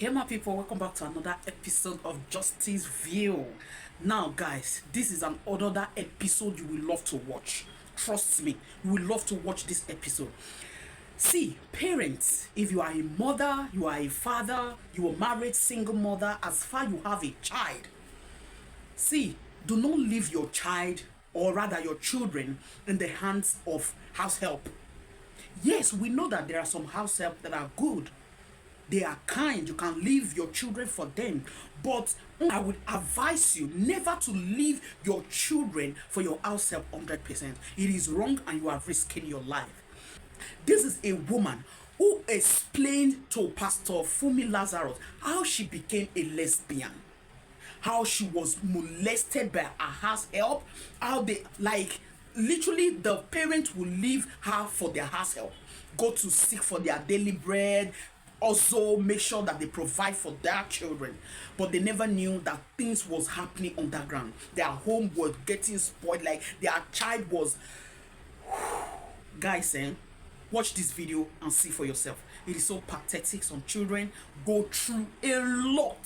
Hey my people, welcome back to another episode of Justice View. Now guys, this is another episode you will love to watch. Trust me, you will love to watch this episode. See, parents, if you are a mother, you are a father, you are married, single mother, as far you have a child, see, do not leave your child, or rather your children, in the hands of house help. Yes, we know that there are some house help that are good. They are kind. You can leave your children for them. But I would advise you never to leave your children for your house help 100%. It is wrong and you are risking your life. This is a woman who explained to Pastor Fumi Lazarus how she became a lesbian. How she was molested by her house help. How they, literally the parents will leave her for their house help. Go to seek for their daily bread. Also make sure that they provide for their children, but they never knew that things was happening underground. Their home was getting spoiled, like their child was. Guys, watch this video and see for yourself. It is so pathetic. Some children go through a lot.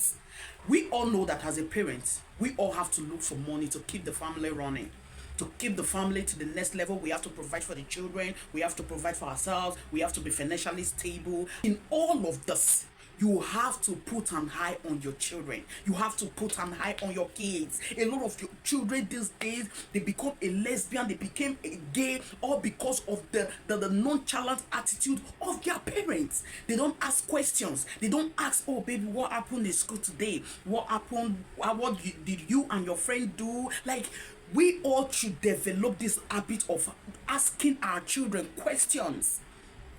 We all know that as a parent, we all have to look for money to keep the family running. To keep the family to the next level, we have to provide for the children, we have to provide for ourselves, we have to be financially stable. In all of this, you have to put an eye on your children. You have to put an eye on your kids. A lot of your children these days, they become a lesbian, they became a gay, all because of the nonchalant attitude of their parents. They don't ask questions. They don't ask, oh baby, what happened in school today? What happened? What did you and your friend do? Like, we all should develop this habit of asking our children questions.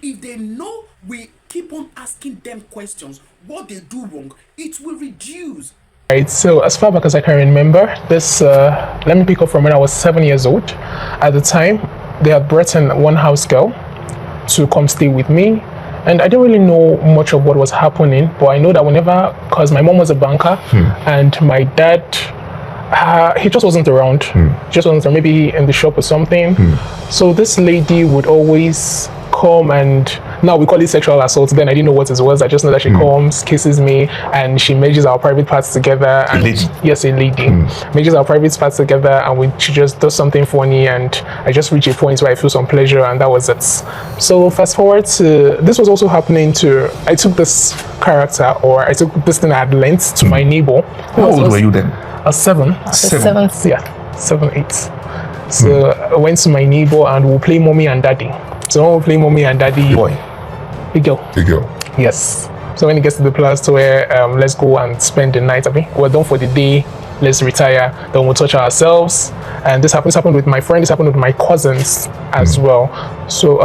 If they know we keep on asking them questions, what they do wrong, it will reduce. Right, so as far back as I can remember, this, let me pick up from when I was 7 years old. At the time, they had brought in one house girl to come stay with me. And I didn't really know much of what was happening, but I know that whenever, because my mom was a banker and my dad, he just wasn't around. Just wasn't around, maybe in the shop or something. So this lady would always come, and now we call it sexual assault. Then I didn't know what it was. I just know that she comes, kisses me, and she merges our private parts together. And yes, a lady merges our private parts together, and she just does something funny, and I just reach a point where I feel some pleasure, and that was it. So fast forward to this was also happening to. I took this character, or I took this thing I had learnt to my neighbor. How old were you then? Seven. Yeah, 7, 8. So I went to my neighbor and we'll play mommy and daddy. So when we play mommy and daddy, Boy. A girl. A girl. Yes. So when it gets to the place where let's go and spend the night, we're done for the day, let's retire, then we'll touch ourselves. And this happened with my friend, this happened with my cousins as well. So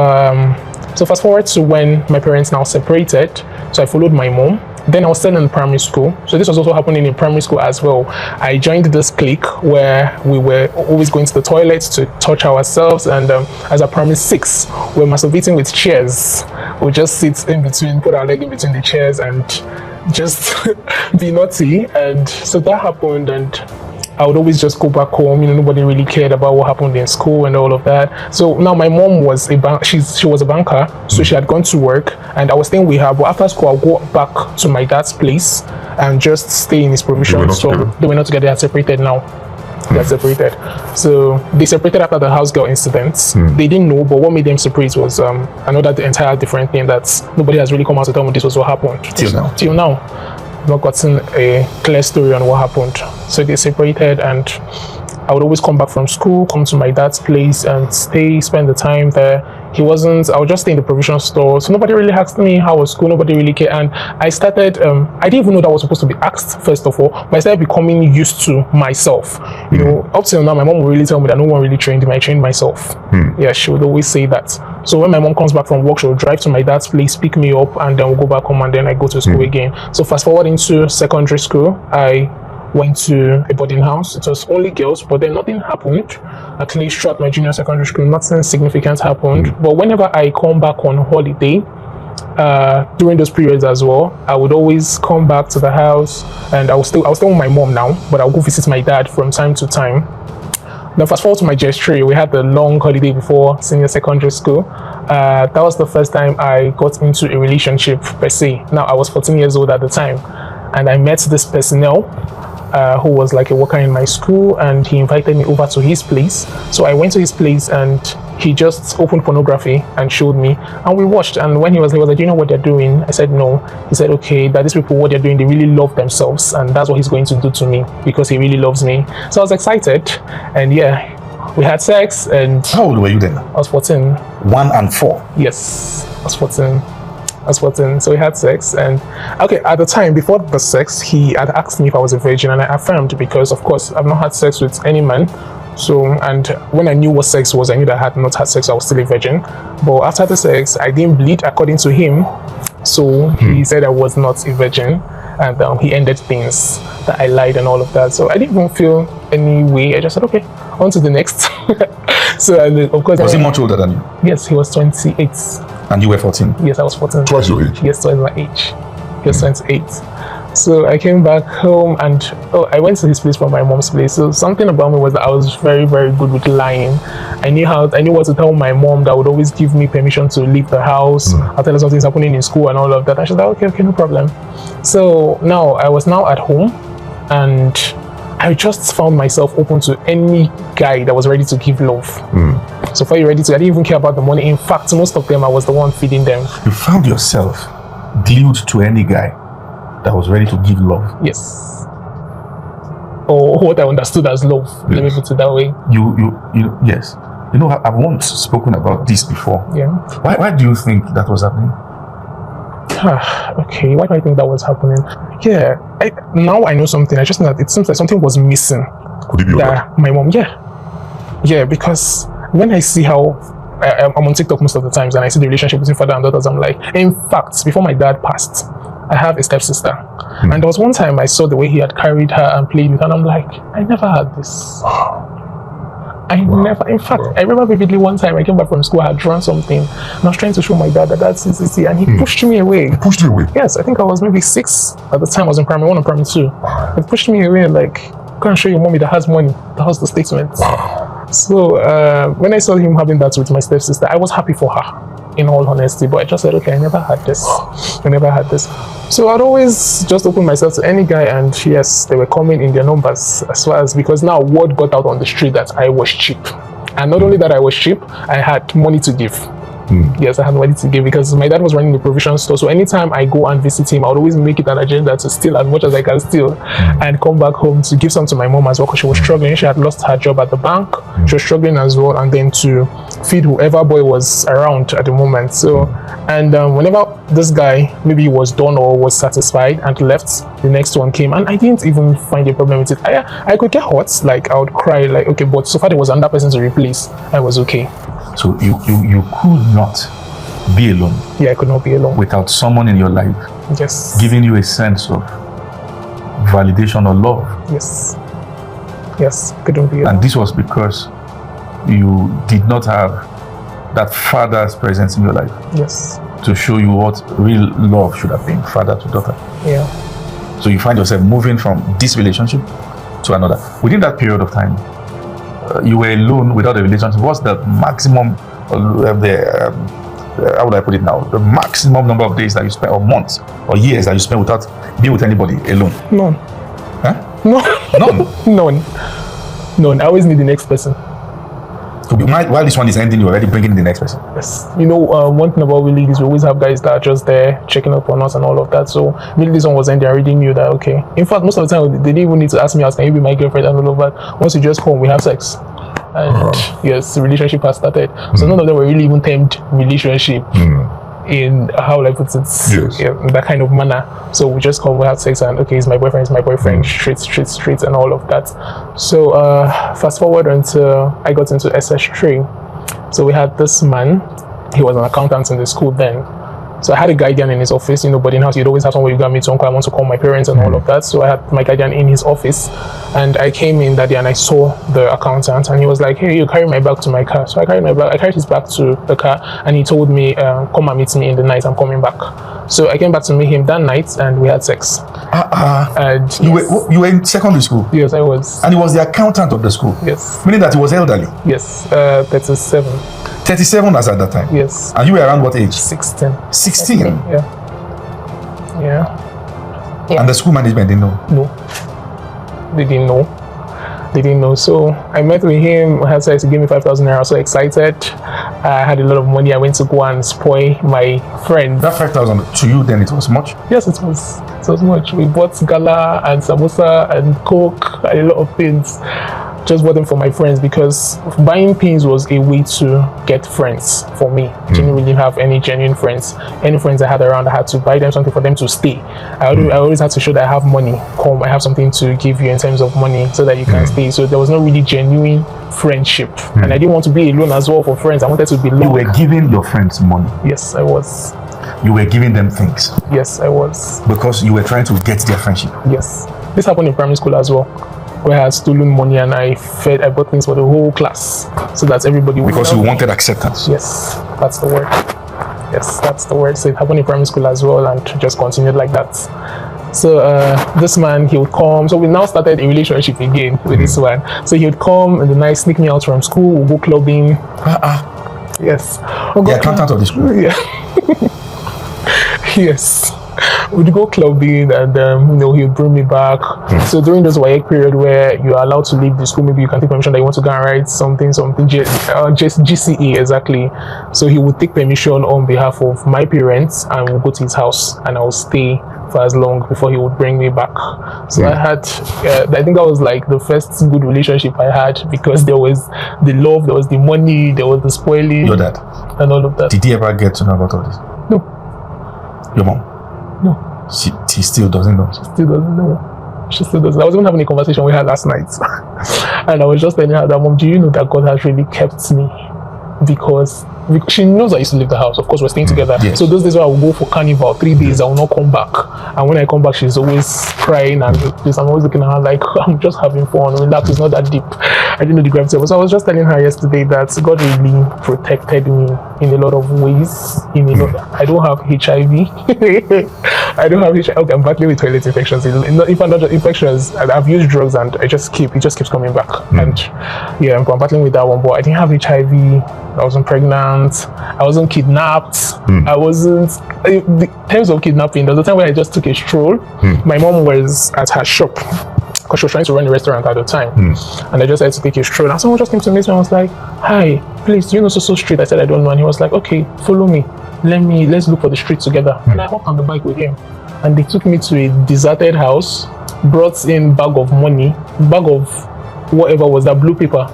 so fast forward to when my parents now separated. So I followed my mom. Then I was still in primary school. So this was also happening in primary school as well. I joined this clique where we were always going to the toilets to touch ourselves. And as a primary 6, we're masturbating with chairs. We just sit in between, put our leg in between the chairs and just be naughty. And so that happened, and I would always just go back home. Nobody really cared about what happened in school and all of that. So now my mom was she was a banker, so she had gone to work, and I was staying with her. But after school, I'll go back to my dad's place and just stay in his provision store. They were not together. They had separated now. They had separated. So they separated after the house girl incident. They didn't know, but what made them separate was I know that the entire different thing that nobody has really come out to tell me this was what happened. Till now. Not gotten a clear story on what happened. So they separated, and I would always come back from school, come to my dad's place and spend the time there. I would just stay in the provision store. So nobody really asked me how was school, nobody really cared. And I started, I didn't even know that was supposed to be asked, first of all, but I started becoming used to myself. Up till now, my mom would really tell me that no one really trained me, I trained myself. Yeah, she would always say that. So when my mom comes back from work, she'll drive to my dad's place, pick me up, and then we'll go back home, and then I go to school again. So fast forward into secondary school, I went to a boarding house. It was only girls, but then nothing happened. At least throughout my junior secondary school, nothing significant happened. But whenever I come back on holiday, during those periods as well, I would always come back to the house, and I was still with my mom now, but I'll go visit my dad from time to time. Now fast forward to my JS3, we had the long holiday before senior secondary school. That was the first time I got into a relationship per se. Now, I was 14 years old at the time, and I met this personnel who was like a worker in my school, and he invited me over to his place. So I went to his place, and he just opened pornography and showed me, and we watched. And when he was like, do you know what they're doing? I said, no. He said, okay, that these people, what they're doing, they really love themselves, and that's what he's going to do to me because he really loves me. So I was excited, and yeah, we had sex. And how old were you then? I was 14. 1 and 4? Yes, I was 14. So we had sex, and okay, at the time before the sex, he had asked me if I was a virgin, and I affirmed because, of course, I've not had sex with any man. So, and when I knew what sex was, I knew that I had not had sex. I was still a virgin. But after the sex, I didn't bleed, according to him. So he said I was not a virgin, and he ended things that I lied and all of that. So I didn't even feel any way. I just said, okay, on to the next. So, of course, was he much older than you? Yes, he was 28. And you were 14? Yes, I was 14. Twice your age? Yes, twice my age. He was 28. So I came back home, and I went to his place from my mom's place. So something about me was that I was very, very good with lying. I knew what to tell my mom that would always give me permission to leave the house. I'll tell her something's happening in school and all of that. And she's like, okay, no problem. So now I was now at home, and I just found myself open to any guy that was ready to give love. So far, I didn't even care about the money. In fact, most of them, I was the one feeding them. You found yourself glued to any guy that was ready to give love? Yes. Or what I understood as love. Yes. Let me put it that way. Yes. You know, I've once spoken about this before. Yeah. Why do you think that was happening? Okay, why do I think that was happening? Yeah, now I know something. I just know that it seems like something was missing. Could it be that? My mom, yeah, because when I see how I'm on TikTok most of the times, and I see the relationship between father and daughters, I'm like, in fact, before my dad passed, I have a stepsister, and there was one time I saw the way he had carried her and played with her, and I'm like, I never had this. In fact, I remember vividly one time I came back from school, I had drawn something, and I was trying to show my dad that that's CCC, and he pushed me away. He pushed you away? Yes, I think I was maybe 6 at the time. I was in primary 1 and primary 2. He pushed me away, like, go and show your mommy that has money. That was the statement. So when I saw him having that with my stepsister, I was happy for her, in all honesty, but I just said, okay, I never had this. So I'd always just open myself to any guy, and yes, they were coming in their numbers, as far as, because now word got out on the street that I was cheap. And not only that I was cheap, I had money to give. Yes, I had money to give because my dad was running the provision store. So anytime I go and visit him, I would always make it an agenda to steal as much as I can steal and come back home to give some to my mom as well, because she was struggling. She had lost her job at the bank. She was struggling as well, and then to feed whoever boy was around at the moment. So, and whenever this guy maybe was done or was satisfied and left, the next one came, and I didn't even find a problem with it. I could get hot, like I would cry, like, okay, but so far there was another person to replace. I was okay. So you could not be alone. Yeah, I could not be alone without someone in your life. Yes. Giving you a sense of validation or love. Yes, couldn't be alone. And this was because you did not have that father's presence in your life. Yes. To show you what real love should have been, father to daughter. Yeah. So you find yourself moving from this relationship to another. Within that period of time, you were alone without a relationship. What's the maximum how would I put it now? The maximum number of days that you spent, or months, or years that you spent without being with anybody alone? None. Huh? None. None. I always need the next person. So while this one is ending, you're already bringing the next person. Yes. You know, one thing about we ladies, we always have guys that are just there checking up on us and all of that. So maybe this one was ending, I already knew that, okay. In fact, most of the time, they didn't even need to ask me, can you be my girlfriend and all of that. Once you just come, we have sex. And yes, the relationship has started. So none of them were really even termed relationship in, how will I put it, in that kind of manner. So we just come, we have sex, and okay, he's my boyfriend, straight, and all of that. So fast forward until I got into SS3. So we had this man, he was an accountant in the school then. So I had a guardian in his office, but in house you'd always have someone you got me to uncle, I want to call my parents and all of that. So I had my guardian in his office, and I came in that day and I saw the accountant, and he was like, hey, you carry my bag to my car. So I carried his bag to the car, and he told me, come and meet me in the night, I'm coming back. So I came back to meet him that night, and we had sex. And you were in secondary school? Yes, I was. And he was the accountant of the school? Yes. Meaning that he was elderly? Yes, 37. 37 as at that time. Yes. And you were around what age? 16. 16. Yeah. And the school management didn't know. No. They didn't know. So I met with him. I said to give me 5,000 naira. I was so excited. I had a lot of money. I went to go and spoil my friend. That 5,000 to you then it was much? Yes, it was. It was much. We bought gala and samosa and coke and a lot of things. Just bought them for my friends because buying pins was a way to get friends for me. Didn't really have any genuine friends. Any friends I had around, I had to buy them something for them to stay. I always had to show that I have money. Come, I have something to give you in terms of money so that you can stay. So there was no really genuine friendship. And I didn't want to be alone as well for friends. I wanted to belong. You were giving your friends money? Yes, I was. You were giving them things? Yes, I was. Because you were trying to get their friendship? Yes. This happened in primary school as well, where I had stolen money and I bought things for the whole class so that everybody would. Because you wanted acceptance? Yes, that's the word. Yes, that's the word. So it happened in primary school as well and just continued like that. So this man, he would come. So we now started a relationship again with this one. So he would come in the night, sneak me out from school, we'll go clubbing. Yes. The accountant of the school? Yeah. Yes. We'd go clubbing and he would bring me back. So during this WAEC period where you are allowed to leave the school, maybe you can take permission that you want to go and write something, just GCE exactly. So he would take permission on behalf of my parents and we'll go to his house and I will stay for as long before he would bring me back. So I had, I think that was like the first good relationship I had because there was the love, there was the money, there was the spoiling. Your dad? And all of that. Did he ever get to know about all this? No. Your mom? No. She still doesn't know? She still doesn't know. She still doesn't. I was even having a conversation with her last night. And I was just telling her that, Mom, do you know that God has really kept me? Because she knows I used to leave the house. Of course, we're staying together. Yes. So those days where I will go for carnival, 3 days, I will not come back. And when I come back, she's always crying and I'm always looking at her like, I'm just having fun. Relax, it's not that deep. I didn't know the gravity of it. So I was just telling her yesterday that God really protected me in a lot of ways. I don't have HIV. I don't have HIV. Okay, I'm battling with toilet infections. If I'm not just infections, I've used drugs and it just keeps coming back. And yeah, I'm battling with that one. But I didn't have HIV. I wasn't pregnant. I wasn't kidnapped. I wasn't. In terms of kidnapping, there was a time when I just took a stroll. My mom was at her shop because she was trying to run a restaurant at the time. And I just had to take a stroll. And someone just came to meet me and was like, "Hi, please, do you know so street?" I said, "I don't know." And he was like, "Okay, follow me. Let's look for the street together." And I hopped on the bike with him. And they took me to a deserted house, brought in bag of whatever was that blue paper,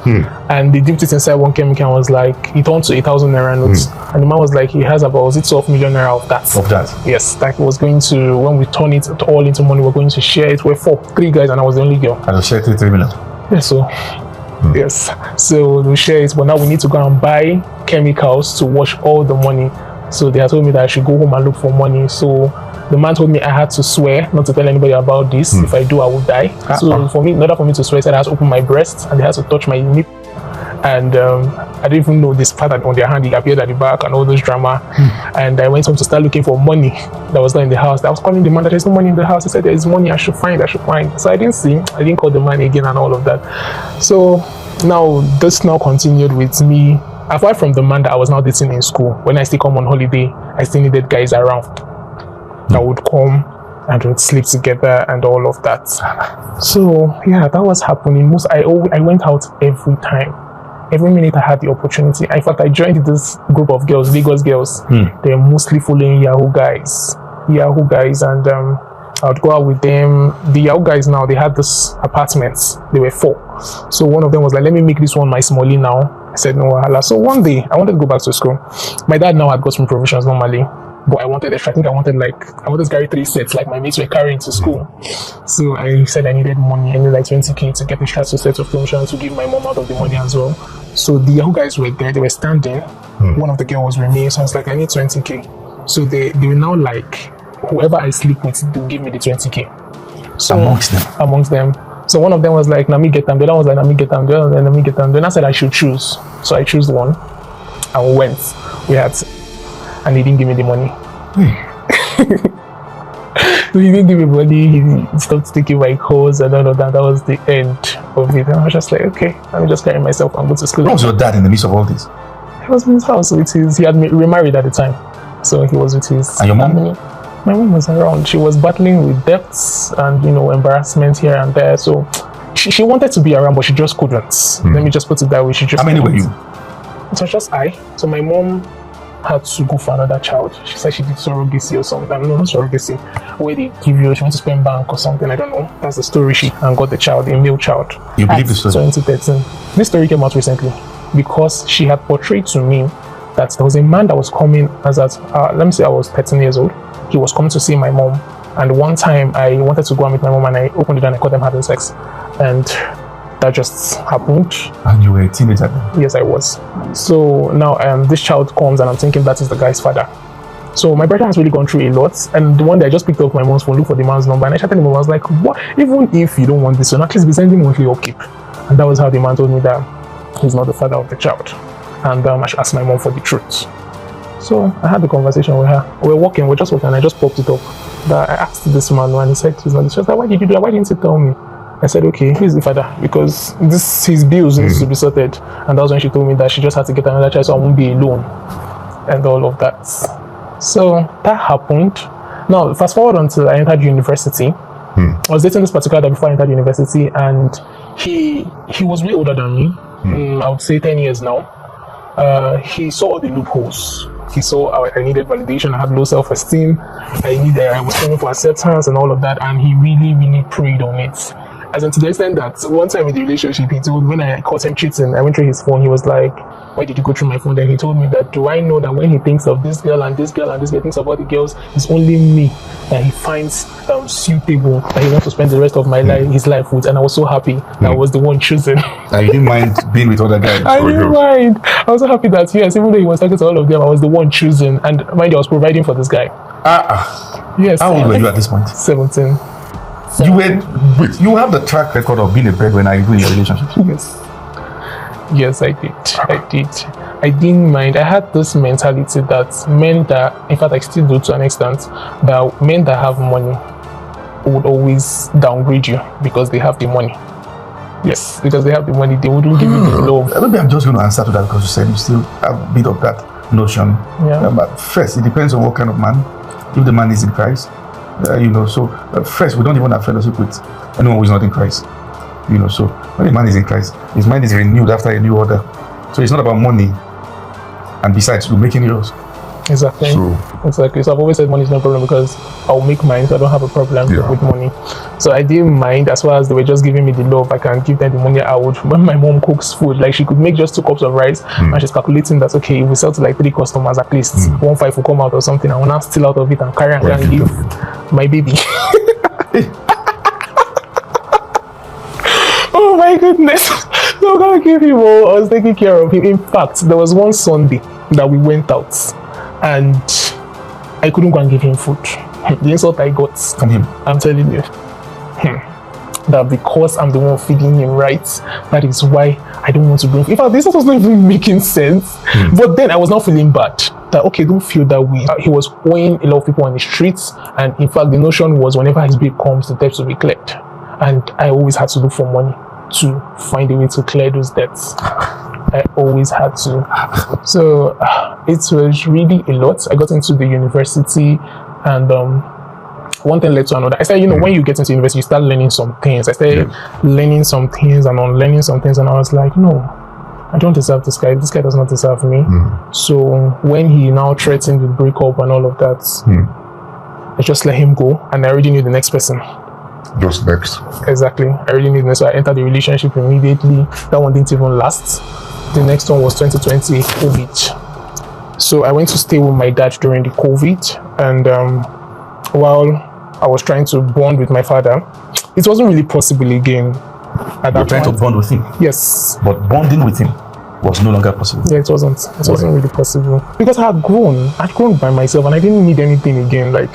and they dipped it inside one chemical and was like, it turned to 1,000 naira notes. And the man was like, he has about 12 million naira of that. Yes, that was going to, when we turn it all into money, we're going to share it. We're 3 guys and I was the only girl. And you shared 3 million? Yeah, so yes, so we share it, but now we need to go and buy chemicals to wash all the money. So they had told me that I should go home and look for money. So the man told me I had to swear not to tell anybody about this. If I do, I will die. So for me, in order for me to swear, I said I had to open my breast and they had to touch my nip. And I didn't even know this pattern on their hand. It appeared at the back and all those drama. And I went home to start looking for money that was not in the house. I was calling the man that there's no money in the house. He said there is money. I should find. So I didn't call the man again and all of that. So now this continued with me. Apart from the man that I was now dating in school, when I still come on holiday, I still needed guys around that would come and would sleep together and all of that. So yeah, that was happening. I went out every time. Every minute I had the opportunity. In fact, I joined this group of girls, Lagos girls. They're mostly following Yahoo guys, and I would go out with them. The Yahoo guys now, they had this apartments. They were 4. So one of them was like, let me make this one my smallie now. I said, no, wahala. So one day, I wanted to go back to school. My dad now had got some provisions normally, but I wanted extra. I think I wanted to carry 3 sets like my mates were carrying to school. So I said I needed money. I needed like 20k to get extra 2 sets of provisions to give my mom out of the money as well. So the Yahoo guys were there. They were standing. One of the girls was with me. So I was like, I need 20k. So they were now like, whoever I sleep with, they'll give me the 20k. So amongst them. So one of them was like, "Let me get them." The other was like, "Let me get them." The other, "Let me get them." Then I said I should choose. So I chose one, and we went. And he didn't give me the money. So he didn't give me money. He stopped taking my calls and all of that. That was the end of it. And I was just like, okay, let me just carry myself and go to school. What was your dad in the midst of all this? He was in his house with his. He had remarried at the time, so he was with his And your mom? family. My mom was around. She was battling with debts and embarrassment here and there. So she wanted to be around, but she just couldn't. Let me just put it that way. She just. How many were you? It was just I. So my mom had to go for another child. She said she did surrogacy or something. No, not surrogacy. Where they give you, she went to spend bank or something. I don't know. That's the story. She and got the child, a male child. You believe the story? 2013. This story came out recently because she had portrayed to me that there was a man that was coming as at, let me say I was 13 years old. He was coming to see my mom. And one time I wanted to go and meet my mom and I opened the door and I caught them having sex. And that just happened. And you were a teenager then? Yes, I was. So now this child comes and I'm thinking that is the guy's father. So my brother has really gone through a lot. And the one day I just picked up my mom's phone, looked for the man's number, and I chatted him. I was like, what? Even if you don't want this, so at least be sending monthly upkeep. And that was how the man told me that he's not the father of the child. And I should ask my mom for the truth. So I had the conversation with her. We're just walking, and I just popped it up. That I asked this man, and he said he's not the child. Why did you do that? Why didn't you tell me? I said, okay, he's the father because his bills needs to be sorted. And that was when she told me that she just had to get another child so I won't be alone. And all of that. So that happened. Now, fast forward until I entered university. I was dating this particular guy before I entered university, and he was way older than me. I would say 10 years now. He saw all the loopholes. He saw I needed validation. I had low self-esteem. I was striving for acceptance and all of that. And he really, really preyed on it. As in to the extent that one time in the relationship, he told when I caught him cheating, I went through his phone. He was like, "Why did you go through my phone?" Then he told me that, do I know that when he thinks of this girl and this girl and this girl, thinks about the girls, it's only me that he finds suitable, that he wants to spend the rest of his life with. And I was so happy that I was the one chosen. I didn't mind being with other guys. I didn't mind. I was so happy that yes, even though he was talking to all of them, I was the one chosen. And mind you, I was providing for this guy. Yes. How old were you at this point? 17. You have the track record of being a breadwinner in your relationship. Yes, I did. I didn't mind. I had this mentality that men that, in fact, I still do to an extent, that men that have money would always downgrade you because they have the money. Yes, because they have the money, they wouldn't give you the love. Maybe I'm just going to answer to that because you said you still have a bit of that notion. Yeah. But first, it depends on what kind of man. If the man is in Christ, so first, we don't even have fellowship with anyone who is not in Christ. So when a man is in Christ, his mind is renewed after a new order. So it's not about money. And besides, you're making yours. Exactly. Exactly. So I've always said money is no problem because I'll make mine, so I don't have a problem with money. So I didn't mind as far as they were just giving me the love. I can give them the money. I would, when my mom cooks food, like she could make just 2 cups of rice and she's calculating that, okay, if we sell to like 3 customers, at least 1.5 will come out or something. I will now steal out of it and carry and give my baby. Oh my goodness. So I'm gonna give him all. I was taking care of him. In fact, there was one Sunday that we went out and I couldn't go and give him food. The insult I got from him, I'm telling you, that because I'm the one feeding him right, that is why I don't want to bring. In fact, this was not even making sense. But then I was not feeling bad. That okay, don't feel that way. He was owing a lot of people on the streets, and in fact, the notion was whenever his babe comes, the debts will be cleared, and I always had to look for money to find a way to clear those debts. I always had to. So it was really a lot. I got into the university and one thing led to another. I said, when you get into university, you start learning some things. I started learning some things and unlearning some things, and I was like, no, I don't deserve this guy. This guy does not deserve me. So when he now threatened with breakup and all of that, I just let him go, and I already knew the next person. Just next. Exactly. I already knew the next. So I entered the relationship immediately. That one didn't even last. The next one was 2020 COVID. So I went to stay with my dad during the COVID, and while I was trying to bond with my father, it wasn't really possible again. At that trying to bond with him? Yes. But bonding with him was no longer possible? Yeah, it wasn't. It wasn't really possible. Because I had grown by myself and I didn't need anything again. Like,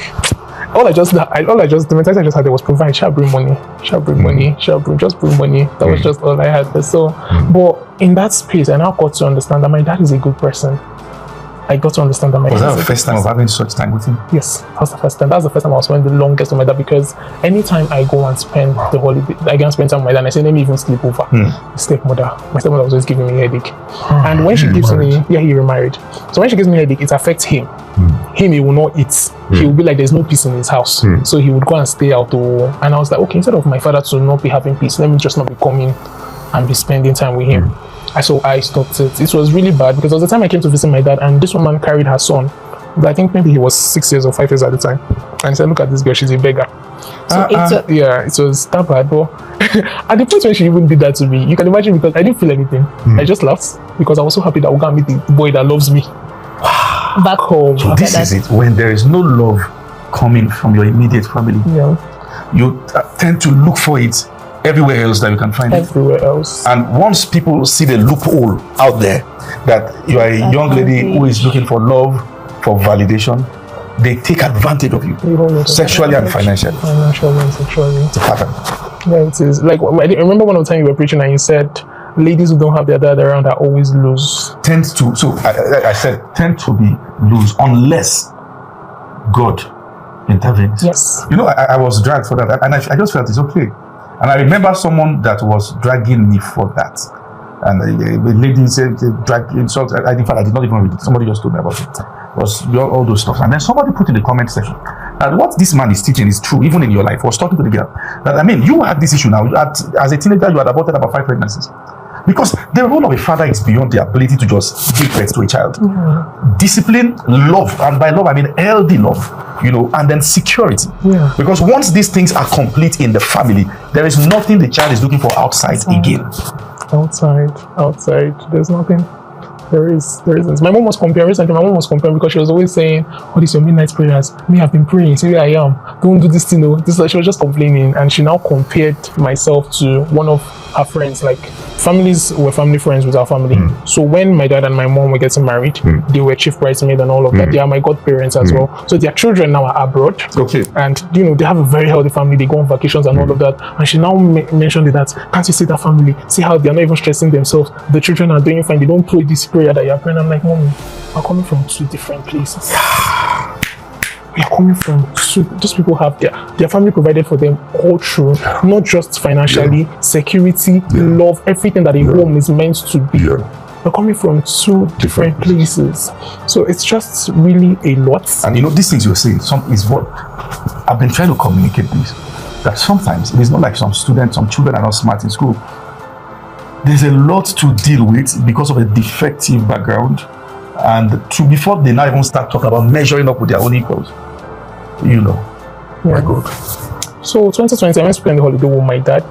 the mentality I just had was provide, shall bring money, just bring money. That was just all I had. So, but in that space, I now got to understand that my dad is a good person. I got to understand that my Was dad that is the a first time of having such time with him? Yes, that was the first time. That's the first time I was spending the longest with my dad, because anytime I go and spend the holiday, I can spend time with my dad, and I say, let me even sleep over. My stepmother was always giving me a headache. And when she gives me, he remarried. So when she gives me a headache, it affects him. He will not eat. He will be like, there's no peace in his house. So he would go and stay out. And I was like, okay, instead of my father to not be having peace, let me just not be coming and be spending time with him. So I stopped it. It was really bad, because there was the time I came to visit my dad, and this woman carried her son. But I think maybe he was 6 years or 5 years at the time. And said, look at this girl, she's a beggar. So it was that bad. But at the point when she even did that to me, you can imagine, because I didn't feel anything. I just laughed, because I was so happy that I was going to meet the boy that loves me back home. So this is it. When there is no love coming from your immediate family, you tend to look for it everywhere else that you can find everywhere else. And once people see the loophole out there that you are a young lady who is looking for love, for validation, they take advantage of you, sexually and financially. Financially and sexually. It's a pattern. Yeah, it is. Like, I remember one of the time you were preaching and you said, ladies who don't have their dad around are always loose. Tend to be loose unless God intervenes. Yes. You know, I was dragged for that, and I just felt it's okay. And I remember someone that was dragging me for that. And the lady said, insult. In fact, I did not even read it. Somebody just told me about it. It was all those stuff. And then somebody put in the comment section that what this man is teaching is true, even in your life. I was talking to the girl. That, I mean, you had this issue now. As a teenager, you had aborted about 5 pregnancies. Because the role of a father is beyond the ability to just give birth to a child. Discipline, love, and by love I mean healthy love, and then security. Because once these things are complete in the family, there is nothing the child is looking for outside again. Outside, there's nothing. There isn't. My mom was comparing recently. My mom was comparing because she was always saying, "What is your midnight prayers? Me, I've been praying. See where I am. Don't do this thing." She was just complaining, and she now compared myself to one of her friends. Like, families were family friends with our family. So when my dad and my mom were getting married, they were chief bridesmaid and all of that. They are my godparents as well. So their children now are abroad. Okay. And they have a very healthy family. They go on vacations and all of that. And she now mentioned that, can't you see that family? See how they're not even stressing themselves. The children are doing fine. They don't pray this prayer that you're praying. I'm like, Mommy, we're coming from 2 different places. We are coming from those people have their family provided for them all through, not just financially, security, love, everything that a home is meant to be. We're coming from 2 different places. So it's just really a lot. And these things you're saying, is what I've been trying to communicate this. That sometimes it is not like some children are not smart in school. There's a lot to deal with because of a defective background. And before they now even start talking about measuring up with their own equals, my God. So 2020, I went to spend the holiday with my dad,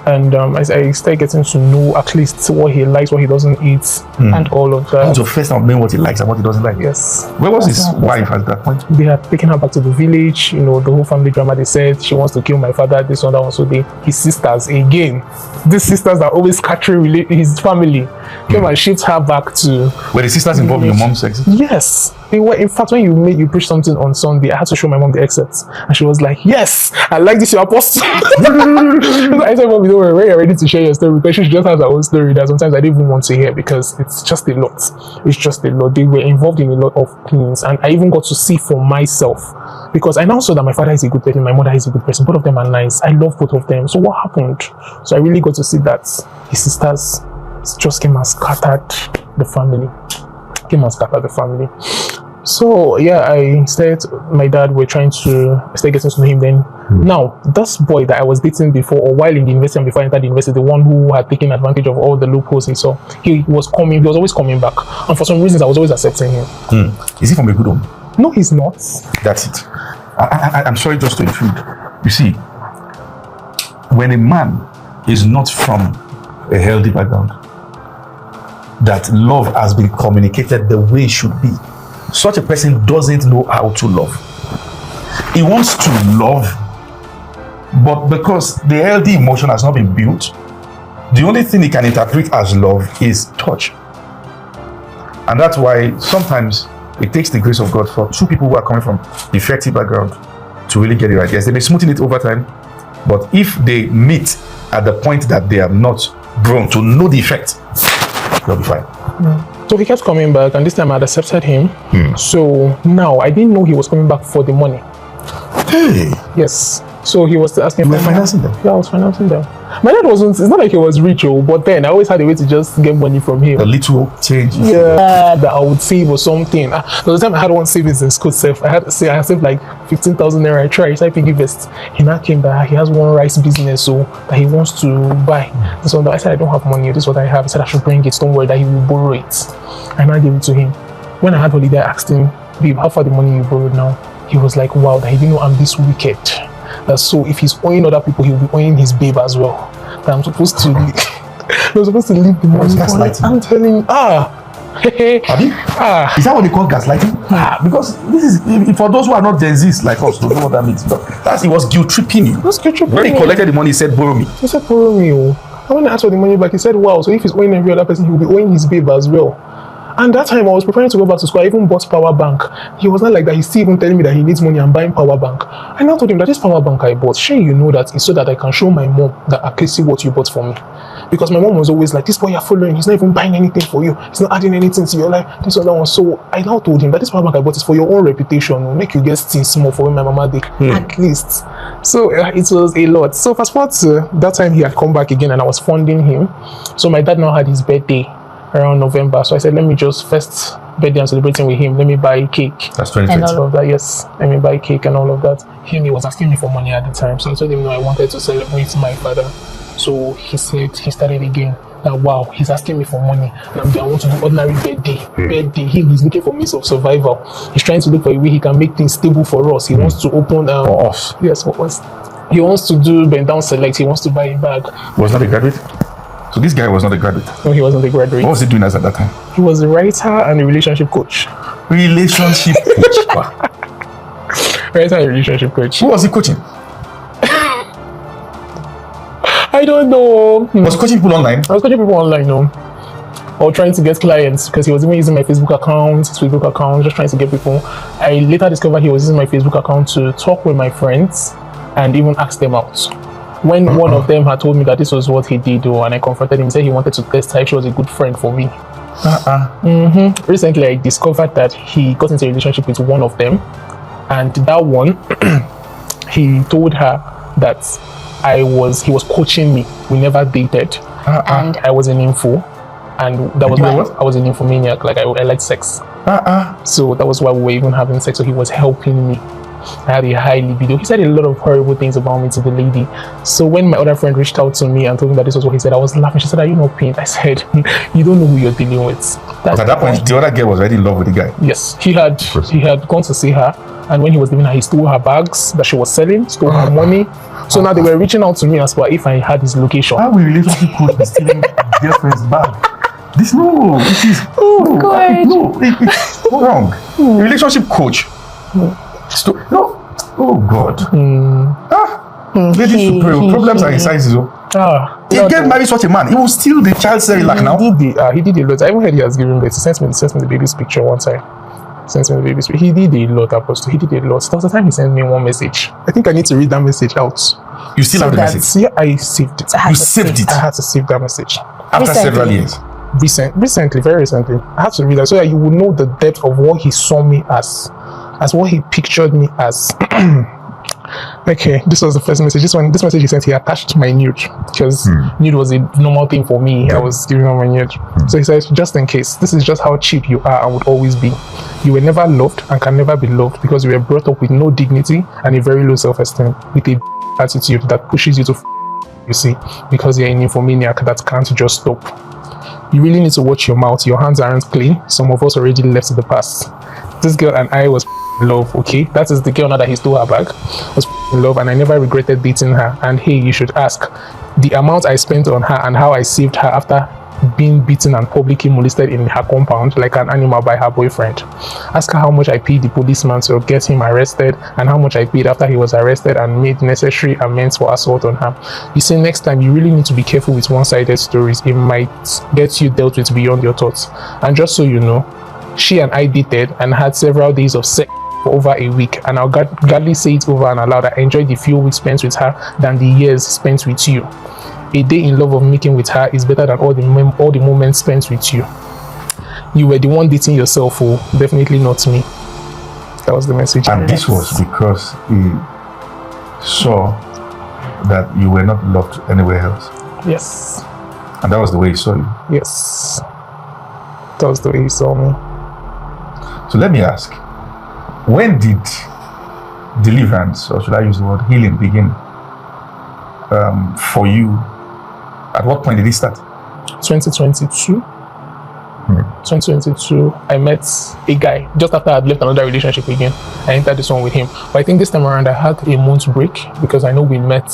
and I started getting to know at least what he likes, what he doesn't eat, and all of that. That's your first time knowing what he likes and what he doesn't like. Yes. Where was his wife at that point? They had taken her back to the village. The whole family drama. They said she wants to kill my father. This one, that one. So his sisters again. These sisters that always capturing his family came and shipped her back to. Were the sisters involved in your mom's sex? Yes. They were. In fact, when you preach something on Sunday, I had to show my mom the excerpts, and she was like, "Yes, I like this, your apostle." I said, "Mom, don't worry, when you're ready to share your story," because she just has her own story that sometimes I didn't even want to hear because it's just a lot. It's just a lot. They were involved in a lot of things, and I even got to see for myself because I now saw that my father is a good person, my mother is a good person. Both of them are nice. I love both of them. So what happened? So I really got to see that his sisters just came and scattered the family. So my dad were trying to start getting to know him then. Now, this boy that I was dating before or while in the university and before I entered the university, the one who had taken advantage of all the loopholes he saw, he was always coming back. And for some reasons, I was always accepting him. Is he from a good home? No, he's not. That's it. I'm sorry just to intrude. You see, when a man is not from a healthy background, that love has been communicated the way it should be, such a person doesn't know how to love. He wants to love, but because the healthy emotion has not been built, the only thing he can interpret as love is touch. And that's why sometimes it takes the grace of God for 2 people who are coming from defective background to really get it right. Yes, they may smoothen it over time, but if they meet at the point that they are not grown to know the effect, they'll be fine. So he kept coming back, and this time I had accepted him. So now I didn't know he was coming back for the money. Hey. Yes. So he was asking You for were financing them? Yeah, I was financing them. My dad wasn't, it's not like he was rich, but then I always had a way to just get money from him. A little change. Yeah, that I would save or something. There was a time I had one savings in school self. I saved like 15,000 naira. I tried, I think invest. He now came that he has one rice business so that he wants to buy. So I said I don't have money, this is what I have. He said I should bring it, don't worry that he will borrow it. I now gave it to him. When I had holiday, I asked him, babe, how far the money you borrowed now? He was like, wow, that he didn't know I'm this wicked. That so if he's owing other people, he'll be owing his babe as well. That I'm supposed to leave the money. Gaslighting. I'm telling you, Is that what they call gaslighting? Because this is for those who are not Gen Zs like us, don't know what that means. But he was guilt tripping you. When he collected the money, he said, borrow me. He said, borrow me. And when I asked for the money back, he said, wow, so if he's owing every other person, he'll be owing his babe as well. And that time I was preparing to go back to school. I even bought power bank. He was not like that. He's still even telling me that he needs money and buying power bank. I now told him that this power bank I bought, sure you know that it's so that I can show my mom that I can see what you bought for me. Because my mom was always like, this boy you're following, he's not even buying anything for you. He's not adding anything to your life. This or that one. So I now told him that this power bank I bought is for your own reputation. It'll make you get things small for when my mama did. At least. So it was a lot. So fast forward to that time he had come back again and I was funding him. So my dad now had his birthday around November. So I said, let me just first birthday and celebrating with him, let me buy cake. That's 2020. And all of that, yes. Let me buy cake and all of that. He was asking me for money at the time. So I told him, no, I wanted to celebrate my father. So he said, he started again. That wow, he's asking me for money. And I want to do ordinary birthday. He's looking for means of survival. He's trying to look for a way he can make things stable for us. He wants to open for us. Yes, for us. He wants to do bend down select. He wants to buy a bag. Was not a graduate? So this guy was not a graduate? No, he wasn't a graduate. What was he doing at that time? He was a writer and a relationship coach. Relationship coach? Writer and relationship coach. Who was he coaching? I don't know. Was he coaching people online? I was coaching people online, no. Or trying to get clients because he was even using my Facebook account, just trying to get people. I later discovered he was using my Facebook account to talk with my friends and even ask them out. When one of them had told me that this was what he did, and I confronted him, he said he wanted to test her if she was a good friend for me. Recently, I discovered that he got into a relationship with one of them, and that one, he told her that he was coaching me. We never dated, and I was an info, and that was why I was an infomaniac. Like I liked sex. So that was why we were even having sex. So he was helping me. I had a high libido. He said a lot of horrible things about me to the lady. So when my other friend reached out to me and told me that this was what he said, I was laughing. She said, are you not pained? I said, you don't know who you're dealing with. But at that point, the other girl was already in love with the guy. Yes, he had gone to see her, and when he was leaving her, he stole her bags that she was selling, stole her money. So now they were reaching out to me as well if I had his location. How will relationship coach be stealing girlfriend's bag? This it is it's wrong. Relationship coach. No. Oh God. Ladies to pray. Problems are in sizes. He get married such a man. He will steal the child Cerelac now. He did a lot. I even heard he has given birth. He sent me the baby's picture one time. He did a lot, Apostle. He did a lot. There was a time he sent me one message. I think I need to read that message out. You still have the message? Yeah, I saved it. You saved it? I had to save that message. After several years? Recently, very recently. I had to read that so that you would know the depth of what he saw me as what he pictured me as. Okay, this was the first message. This message he sent, he attached my nude because nude was a normal thing for me. I was giving out my nude. So he says, just in case, this is just how cheap you are and would always be. You were never loved and can never be loved because you were brought up with no dignity and a very low self-esteem, with a attitude that pushes you to you see, because you're an infomaniac that can't just stop. You really need to watch your mouth. Your hands aren't clean. Some of us already left the past. This girl and I was in love, okay? That is the girl now that he stole her bag. Was in love and I never regretted dating her. And hey, you should ask the amount I spent on her and how I saved her after being beaten and publicly molested in her compound like an animal by her boyfriend. Ask her how much I paid the policeman to get him arrested and how much I paid after he was arrested and made necessary amends for assault on her. You see, next time you really need to be careful with one-sided stories. It might get you dealt with beyond your thoughts. And just so you know, she and I dated and had several days of sex for over a week, and I'll gladly say it over and aloud. I enjoyed the few weeks spent with her than the years spent with you. A day in love of making with her is better than all the moments spent with you. You were the one dating yourself, oh, definitely not me. That was the message. And this was because he saw that you were not loved anywhere else. Yes. And that was the way he saw you. Yes. That was the way he saw me. So let me ask, when did deliverance, or should I use the word healing, begin for you? At what point did it start? 2022. 2022, I met a guy just after I'd left another relationship again. I entered this one with him. But I think this time around I had a month's break because I know we met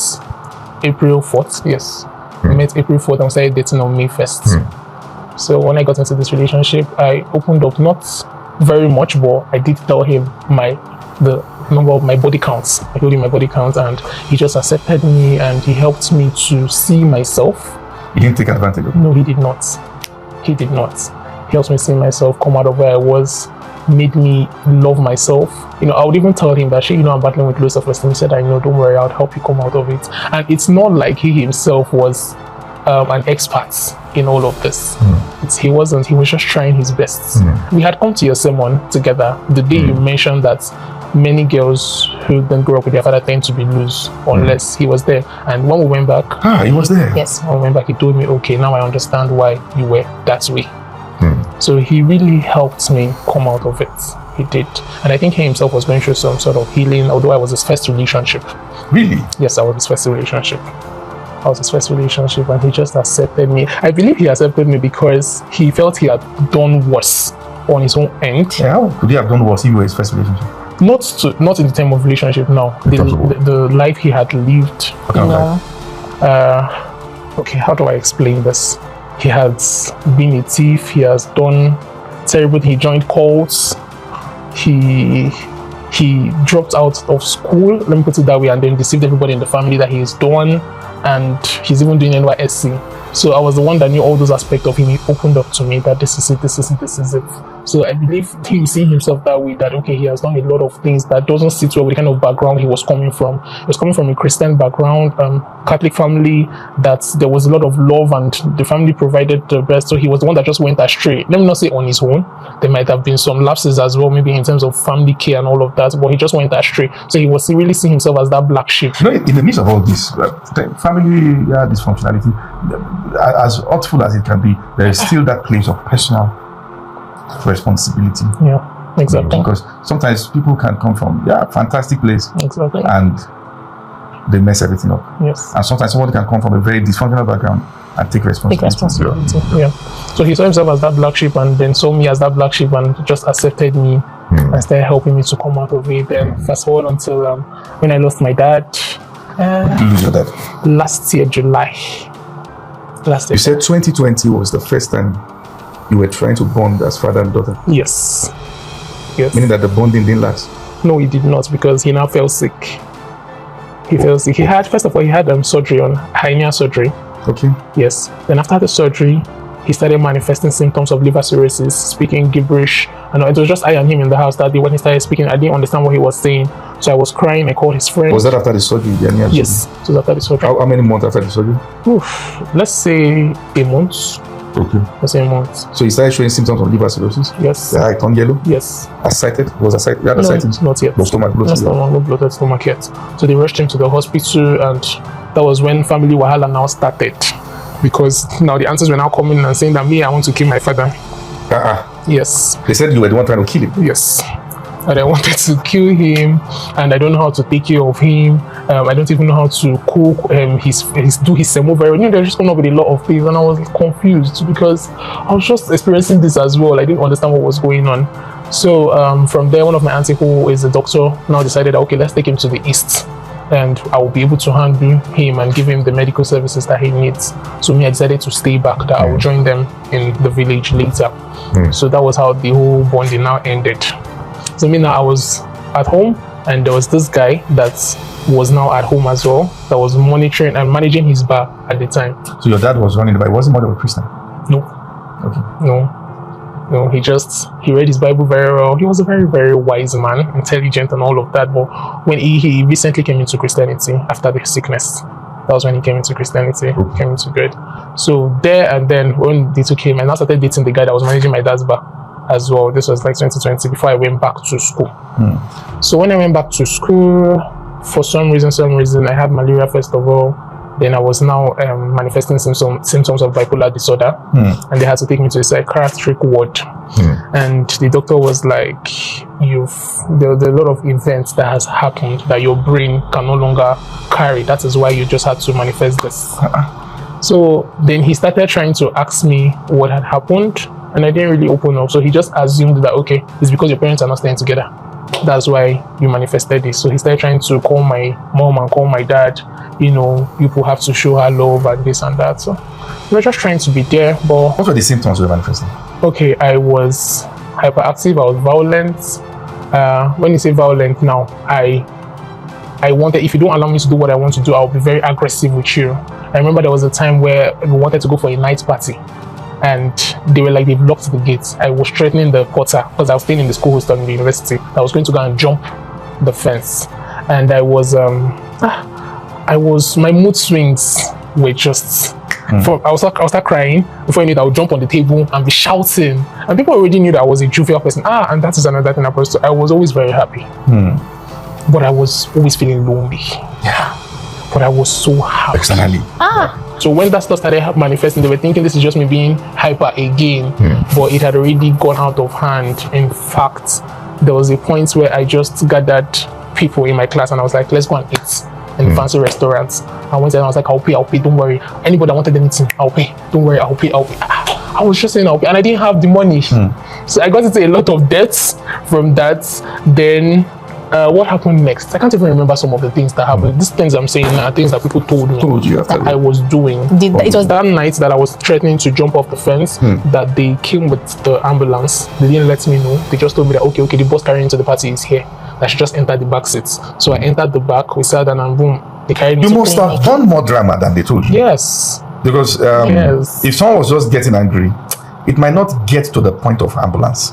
April 4th. Yes. We met April 4th and started dating on May 1st. So when I got into this relationship, I opened up, not very much, but I did tell him the number of my body counts. I told him my body count, and he just accepted me and he helped me to see myself. He didn't take advantage of it? No, he did not. He did not. He helped me see myself, come out of where I was, made me love myself. I would even tell him that, I'm battling with low self-esteem. He said, I know, don't worry, I'll help you come out of it. And it's not like he himself was an expert in all of this. He wasn't. He was just trying his best. We had come to your sermon together the day you mentioned that many girls who then grow up with their father tend to be loose unless he was there. And when we went back, he was there. Yes, when we went back, he told me, okay, now I understand why you were that way. So he really helped me come out of it. He did. And I think he himself was going through some sort of healing, although I was his first relationship. Really? Yes, I was his first relationship. And he just accepted me. I believe he accepted me because he felt he had done worse on his own end. Yeah, how could he have done worse if you were his first relationship? Not in the term of relationship, no. The life he had lived. Okay, how do I explain this? He has been a thief. He has done terrible. He joined cults. He dropped out of school, let me put it that way, and then deceived everybody in the family that he's done, and he's even doing NYSC. So I was the one that knew all those aspects of him. He opened up to me that this is it. So I believe he seeing himself that way, that okay, he has done a lot of things that doesn't sit well with the kind of background he was coming from. He was coming from a Christian background, Catholic family, that there was a lot of love and the family provided the best. So he was the one that just went astray. Let me not say on his own. There might have been some lapses as well, maybe in terms of family care and all of that, but he just went astray. So he was really seeing himself as that black sheep. In the midst of all this, family dysfunctionality, as hurtful as it can be, there is still that place of personal responsibility. Yeah, exactly. Because sometimes people can come from fantastic place, exactly, and they mess everything up. Yes. And sometimes somebody can come from a very dysfunctional background and take responsibility. Yeah. So he saw himself as that black sheep, and then saw me as that black sheep, and just accepted me and started helping me to come out of it. Then fast forward until when I lost my dad. When did you lose your dad? Last year, July. You said 2020 was the first time you were trying to bond as father and daughter. Yes. Meaning that the bonding didn't last. No, it did not, because he now fell sick. He fell sick. He had surgery on hernia surgery. Okay. Yes. Then after the surgery, he started manifesting symptoms of liver cirrhosis, speaking gibberish. And it was just I and him in the house that day. When he started speaking, I didn't understand what he was saying. So I was crying. I called his friend. Was that after the surgery? Yes. It was after the surgery. How many months after the surgery? Let's say a month. Okay. Let's say a month. So he started showing symptoms of liver cirrhosis? Yes. The eye turned yellow? Yes. Ascited? Was ascited? No, not yet. No stomach bloated? No bloated stomach yet. So they rushed him to the hospital, and that was when family wahala now started. Because now the answers were now coming and saying that I want to kill my father. Yes. They said you were the one trying to kill him? Yes. And I wanted to kill him, and I don't know how to take care of him. I don't even know how to cook. Do his semo very well. They're just coming up with a lot of things, and I was confused because I was just experiencing this as well. I didn't understand what was going on. So from there, one of my auntie, who is a doctor, now decided, okay, let's take him to the east, and I will be able to handle him and give him the medical services that he needs. So I decided to stay back, that I will join them in the village later. So that was how the whole bonding now ended. So now I was at home, and there was this guy that was now at home as well, that was monitoring and managing his bar at the time. So your dad was running the bar. He wasn't more of a Christian? No. Okay. No, he read his Bible very well. He was a very, very wise man, intelligent and all of that. But when he recently came into Christianity after the sickness. That was when he came into Christianity, came into God. So there and then, when they two came, I now started dating the guy that was managing my dad's bar as well. This was like 2020, before I went back to school. So when I went back to school, for some reason, I had malaria first of all. Then I was now manifesting symptoms of bipolar disorder, and they had to take me to a psychiatric ward. And the doctor was like, there are a lot of events that has happened that your brain can no longer carry. That is why you just had to manifest this. So then he started trying to ask me what had happened, and I didn't really open up. So he just assumed that, okay, it's because your parents are not staying together. That's why you manifested this. So he started trying to call my mom and call my dad. People have to show her love and this and that. So we were just trying to be there. But what were the symptoms you were manifesting? Okay, I was hyperactive. I was violent. When you say violent now, I wanted, if you don't allow me to do what I want to do, I'll be very aggressive with you. I remember there was a time where we wanted to go for a night party, and they've locked the gates. I was threatening the porter, because I was staying in the school hostel in the university. I was going to go and jump the fence, and I was my mood swings were just. I was start crying. Before I knew it, I would jump on the table and be shouting, and people already knew that I was a jovial person. And that is another thing. So I was always very happy, but I was always feeling lonely. Yeah, but I was so happy. Externally. So when that stuff started manifesting, they were thinking this is just me being hyper again, but it had already gone out of hand. In fact, there was a point where I just gathered people in my class and I was like, let's go and eat in fancy restaurants. I went and I was like, I'll pay, don't worry. Anybody that wanted anything, I'll pay. Don't worry, I'll pay. I was just saying I'll pay, and I didn't have the money. So I got into a lot of debts from that. Then what happened next? I can't even remember some of the things that happened. These things I'm saying are things that people told me that I was doing. It was that night that I was threatening to jump off the fence that they came with the ambulance. They didn't let me know. They just told me that okay, the bus carrying to the party is here. I should just enter the back seats. So I entered the back, we sat down, and boom, they carried me. You must have done more drama than they told you. Yes. Because if someone was just getting angry, it might not get to the point of ambulance.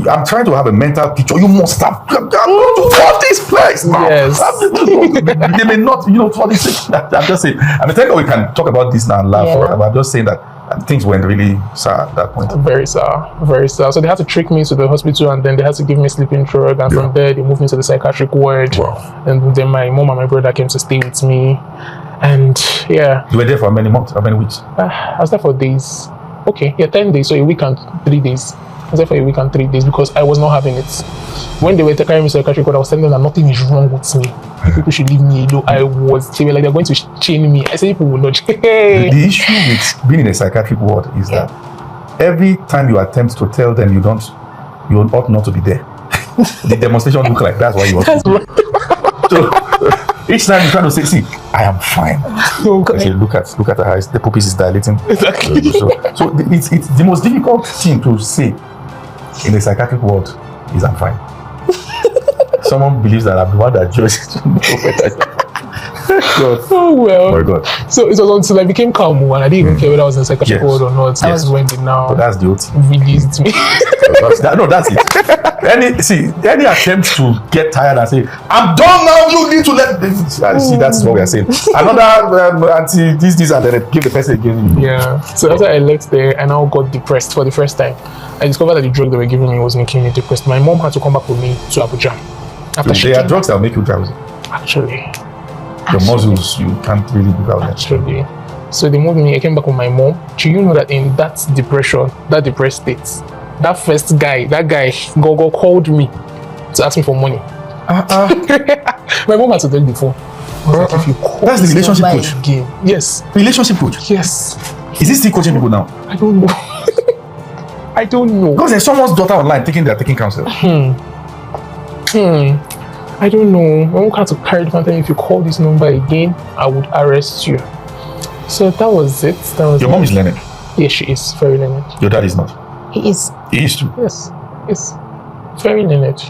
I'm trying to have a mental picture. You must have gone to this place now. Yes. They may not, for this. I'm just saying. I mean, thank God we can talk about this now and laugh. But I'm just saying that things went really sour at that point. Very sour, very sour. So they had to trick me to the hospital, and then they had to give me a sleeping drug, and from there they moved me to the psychiatric ward. And then my mom and my brother came to stay with me, and you were there for many months, or many weeks? I was there for days. 10 days, so a week and 3 days. I was there for a week and 3 days because I was not having it. When they were carrying me to the psychiatric ward, I was telling them that nothing is wrong with me. People should leave me alone. They were like, they're going to chain me. I said, people will not. The issue with being in a psychiatric ward is that every time you attempt to tell them you ought not to be there, the demonstration look like that's why you ought to be there. So each time you try to say, see, I am fine. I say, look at her eyes. The pupils is dilating. Exactly. So it's the most difficult thing to say in a psychiatric ward is I'm fine. Someone believes that I'm the one that judges. Oh well. Oh my God. So it was until I became calm, and I didn't even care whether I was in a psychiatric ward or not. That was when they now that's the ulT. released me. That's it. Any attempt to get tired and say, I'm done now, you need to let them see, that's what we are saying. Another anti this and then give the person again. Yeah. So after I left there, I now got depressed for the first time. I discovered that the drug they were giving me was making me depressed. My mom had to come back with me to Abuja. There are drugs that will make you drowsy. Actually. Your muscles, you can't really do that. Actually. So they moved me, I came back with my mom. Do you know that in that depression, that depressed state, that first guy, Gogo called me to ask me for money. My mom had to take the phone. Like, if you call that's the relationship coach. Again. Yes. Relationship coach. Yes. Is he still coaching people now? I don't know. I don't know. Because there's someone's daughter online thinking they're taking counsel. I don't know. My mom had to carry the phone. If you call this number again, I would arrest you. So that was it. Your mom is learned. Yes, she is very learned. Your dad is not. He is. He is too. Yes, very learned.